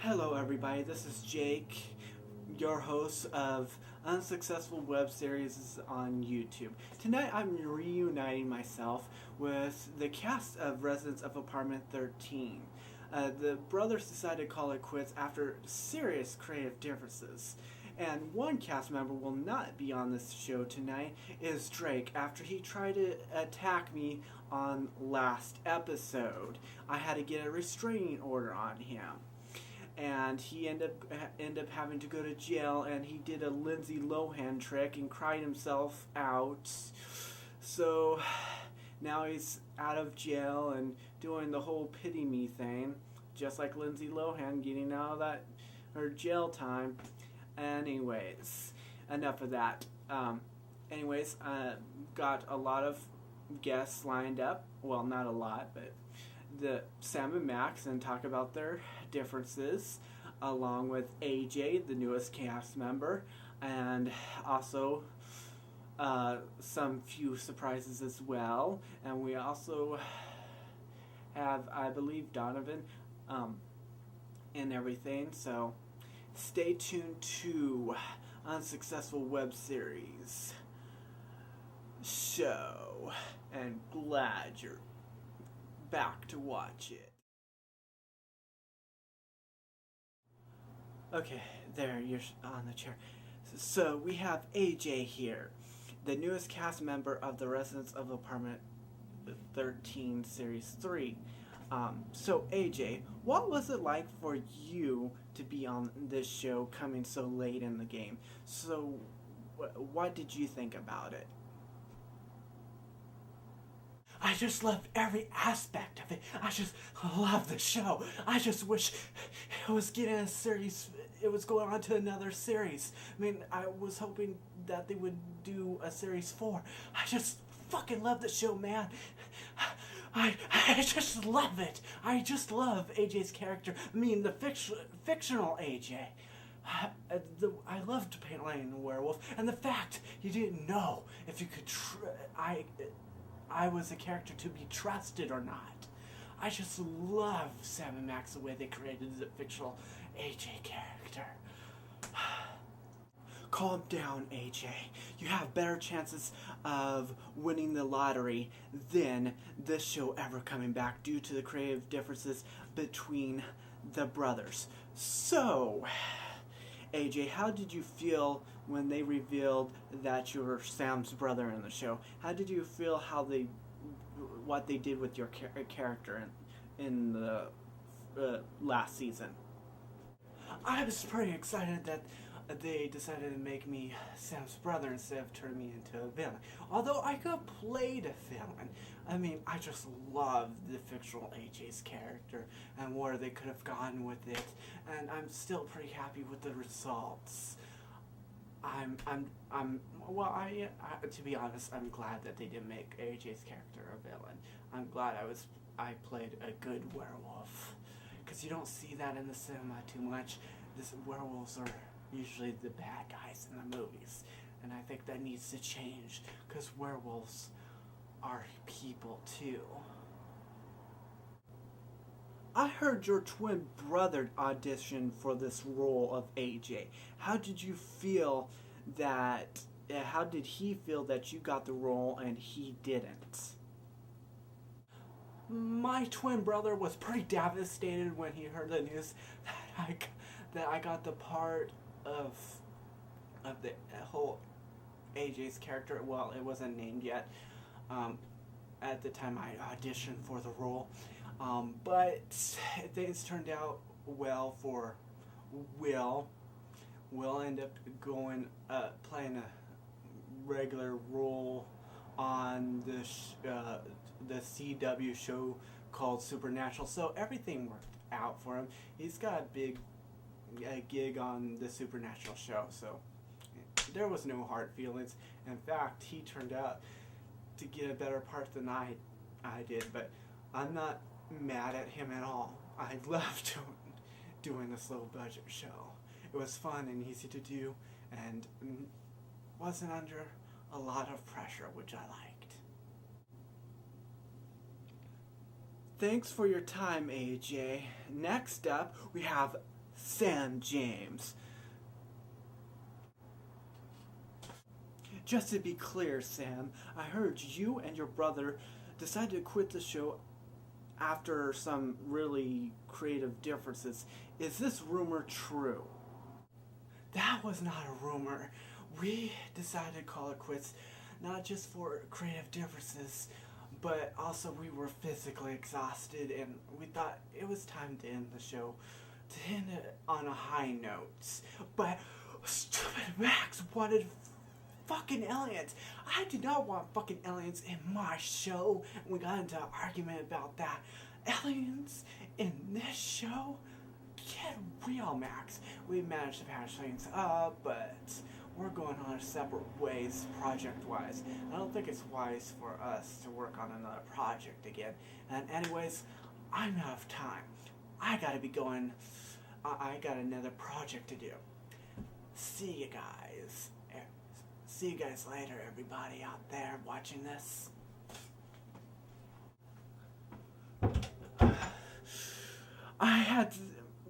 Hello everybody, this is Jake, your host of Unsuccessful Web Series on YouTube. Tonight I'm reuniting myself with the cast of Residents of Apartment 13. The brothers decided to call it quits after serious creative differences. And one cast member will not be on this show tonight is Drake after he tried to attack me on last episode. I had to get a restraining order on him. And he ended up having to go to jail, and he did a Lindsay Lohan trick and cried himself out. So now he's out of jail and doing the whole pity me thing, just like Lindsay Lohan getting out of her jail time. Anyways, enough of that. Got a lot of guests lined up. Well, not a lot, but Sam and Max, and talk about their differences, along with AJ, the newest cast member, and also some few surprises as well. And we also have, I believe, Donovan and everything. So stay tuned to Unsuccessful Web Series show, and glad you're back to watch it. Okay, there, you're on the chair. So we have AJ here, the newest cast member of the Residents of Apartment 13 Series 3. So AJ, what was it like for you to be on this show coming so late in the game? So what did you think about it? I just loved every aspect of it. I just love the show. I just wish it was getting a series. It was going on to another series. I mean, I was hoping that they would do a series 4. I just fucking love the show, man. I just love it. I just love AJ's character. I mean, the fictional AJ. I loved playing the werewolf, and the fact you didn't know if you could. I was a character to be trusted or not. I just love Sam and Max, the way they created the fictional AJ character. Calm down, AJ. You have better chances of winning the lottery than this show ever coming back due to the creative differences between the brothers. So, AJ, how did you feel when they revealed that you were Sam's brother in the show? How did you feel what they did with your character in the last season? I was pretty excited that they decided to make me Sam's brother instead of turning me into a villain. Although I could have played a villain. I mean, I just love the fictional AJ's character and where they could have gone with it. And I'm still pretty happy with the results. To be honest, I'm glad that they didn't make AJ's character a villain. I'm glad I played a good werewolf. Because you don't see that in the cinema too much. Werewolves are usually the bad guys in the movies. And I think that needs to change, because werewolves are people too. I heard your twin brother audition for this role of AJ. How did he feel that you got the role and he didn't? My twin brother was pretty devastated when he heard the news that I got the part of the whole AJ's character. Well, it wasn't named yet at the time I auditioned for the role. But things turned out well for Will. Will end up playing a regular role on the CW show called Supernatural. So everything worked out for him. He's got a big gig on the Supernatural show. So there was no hard feelings. In fact, he turned out to get a better part than I did. But I'm not mad at him at all. I loved doing this low budget show. It was fun and easy to do, and wasn't under a lot of pressure, which I liked. Thanks for your time, AJ. Next up, we have Sam James. Just to be clear, Sam, I heard you and your brother decided to quit the show after some really creative differences. Is this rumor true? That was not a rumor. We decided to call it quits, not just for creative differences, but also we were physically exhausted and we thought it was time to end the show, to end it on a high note. But stupid Max wanted fucking aliens. I did not want fucking aliens in my show. And we got into an argument about that. Aliens in this show? Get real, Max. We managed to patch things up, but we're going on our separate ways project-wise. I don't think it's wise for us to work on another project again. And anyways, I'm out of time. I gotta be going. I got another project to do. See you guys. See you guys later, everybody out there watching this. I had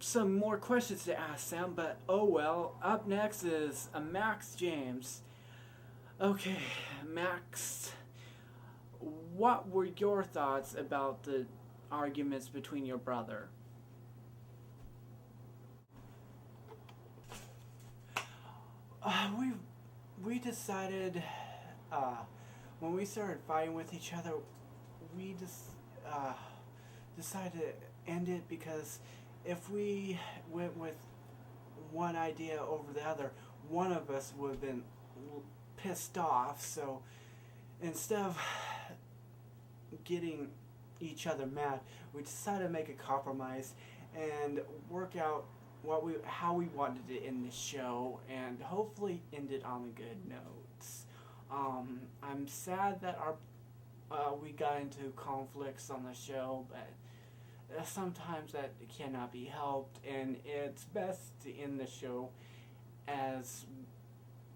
some more questions to ask, Sam, but oh well. Up next is Max James. Okay, Max, what were your thoughts about the arguments between your brother? We decided when we started fighting with each other, we just decided to end it because if we went with one idea over the other, one of us would have been pissed off. So instead of getting each other mad, we decided to make a compromise and work out how we wanted to end the show and hopefully end it on a good note. I'm sad that we got into conflicts on the show, but sometimes that cannot be helped, and it's best to end the show as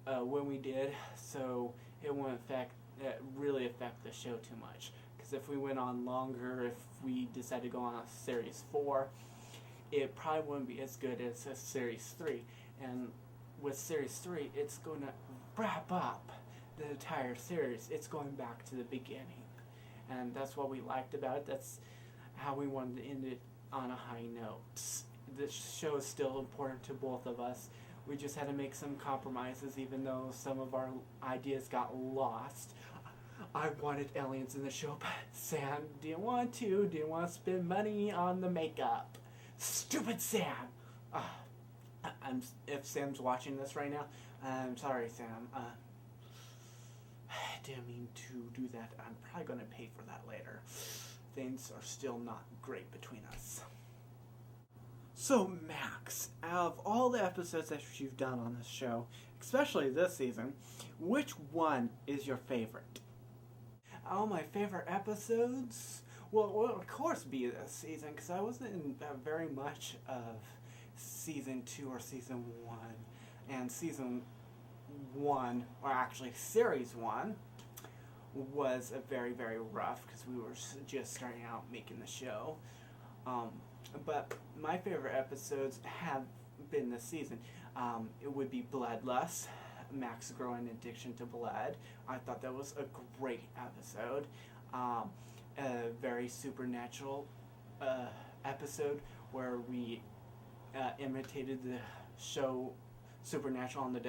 when we did, so it won't really affect the show too much. Because if we went on longer, if we decided to go on a series 4, it probably wouldn't be as good as a series 3. And with series 3, it's going to wrap up the entire series. It's going back to the beginning, and that's what we liked about it. That's how we wanted to end it on a high note. This show is still important to both of us. We just had to make some compromises, even though some of our ideas got lost. I wanted aliens in the show, but Sam didn't want to spend money on the makeup. Stupid Sam! If Sam's watching this right now, I'm sorry, Sam. I didn't mean to do that. I'm probably going to pay for that later. Things are still not great between us. So, Max, out of all the episodes that you've done on this show, especially this season, which one is your favorite? All my favorite episodes? Well, it will of course be this season, because I wasn't in very much of season 2 or season 1. And season 1, or actually series 1, was a very, very rough, because we were just starting out making the show. But my favorite episodes have been this season. It would be Bloodlust, Max growing addiction to blood. I thought that was a great episode. A very supernatural episode where we imitated the show Supernatural on the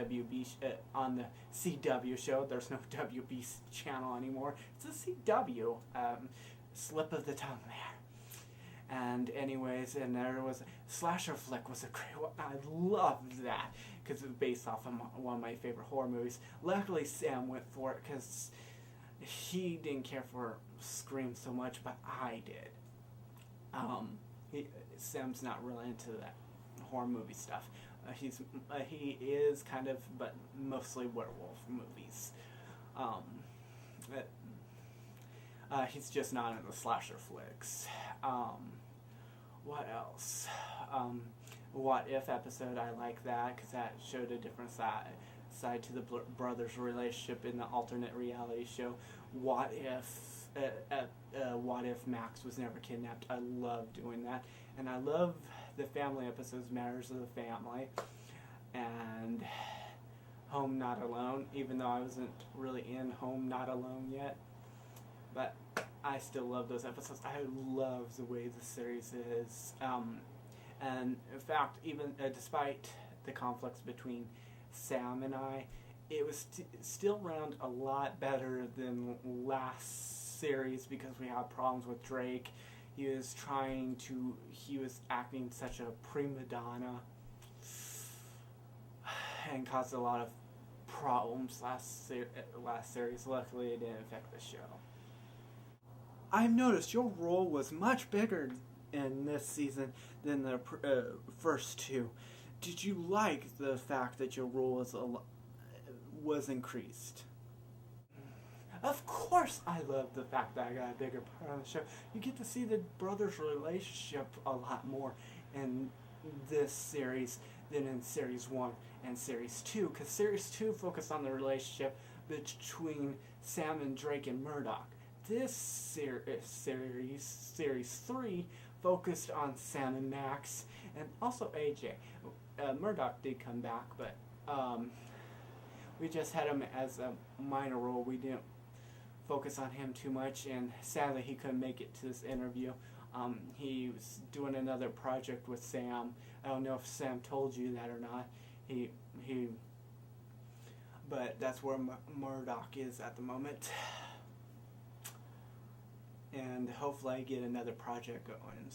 on the CW show. There's no WB channel anymore. It's a CW. Slip of the tongue there. And anyways, and there was Slasher Flick was a great one. I loved that because it was based off of one of my favorite horror movies. Luckily, Sam went for it because he didn't care for Scream so much, but I did. Sam's not really into that horror movie stuff. He is kind of, but mostly werewolf movies. He's just not into slasher flicks. What else? What If episode, I like that because that showed a different side to the brothers' relationship in the alternate reality show. What if Max was never kidnapped? I love doing that, and I love the family episodes, Matters of the Family, and Home Not Alone, even though I wasn't really in Home Not Alone yet. But I still love those episodes. I love the way the series is. And in fact, even despite the conflicts between Sam and I, it was still ran a lot better than last series because we had problems with Drake. He was acting such a prima donna and caused a lot of problems last series. Luckily, it didn't affect the show. I've noticed your role was much bigger in this season than the first two. Did you like the fact that your role was increased? Of course I love the fact that I got a bigger part on the show. You get to see the brothers' relationship a lot more in this series than in Series 1 and Series 2, because Series 2 focused on the relationship between Sam and Drake and Murdoch. This Series 3, focused on Sam and Max, and also AJ. Murdoch did come back, but we just had him as a minor role. We didn't focus on him too much, and sadly he couldn't make it to this interview. He was doing another project with Sam. I don't know if Sam told you that or not. But that's where Murdoch is at the moment. And hopefully I get another project going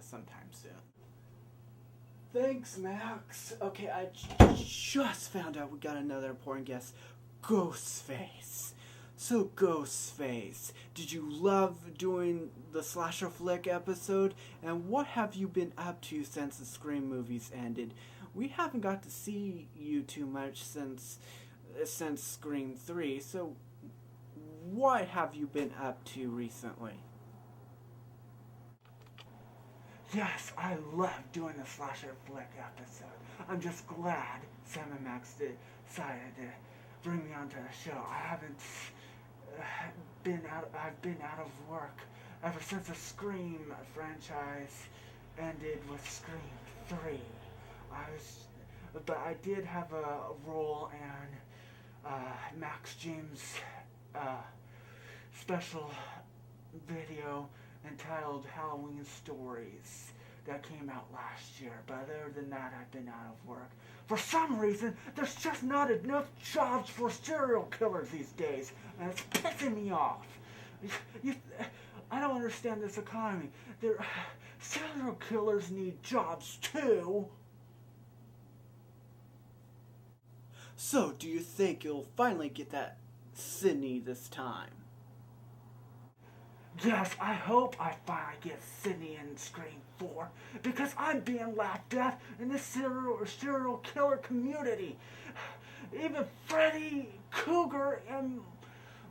sometime soon. Thanks, Max. Okay, I just found out we got another important guest, Ghostface. So, Ghostface, did you love doing the slasher flick episode? And what have you been up to since the Scream movies ended? We haven't got to see you too much since Scream 3, so what have you been up to recently? Yes, I love doing the slasher flick episode. I'm just glad Sam and Max decided to bring me onto the show. I've been out of work ever since the Scream franchise ended with Scream 3. But I did have a role in Max James' special video entitled Halloween Stories that came out last year. But other than that, I've been out of work. For some reason, there's just not enough jobs for serial killers these days, and it's pissing me off. I don't understand this economy. Serial killers need jobs too. So, do you think you'll finally get that Sydney this time? Yes, I hope I finally get Sydney in Scream 4, because I'm being laughed at in the serial killer community. Even Freddy Krueger and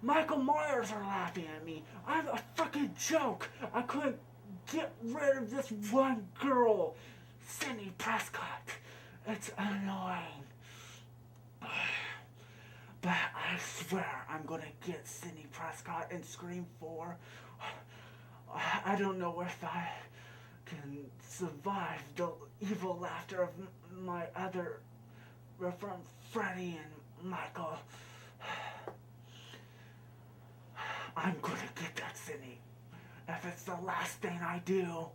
Michael Myers are laughing at me. I'm a fucking joke. I couldn't get rid of this one girl, Sydney Prescott. It's annoying. But I swear I'm gonna get Sydney Prescott in Scream 4. I don't know if I can survive the evil laughter of my other from Freddy and Michael. I'm gonna get that Sydney if it's the last thing I do.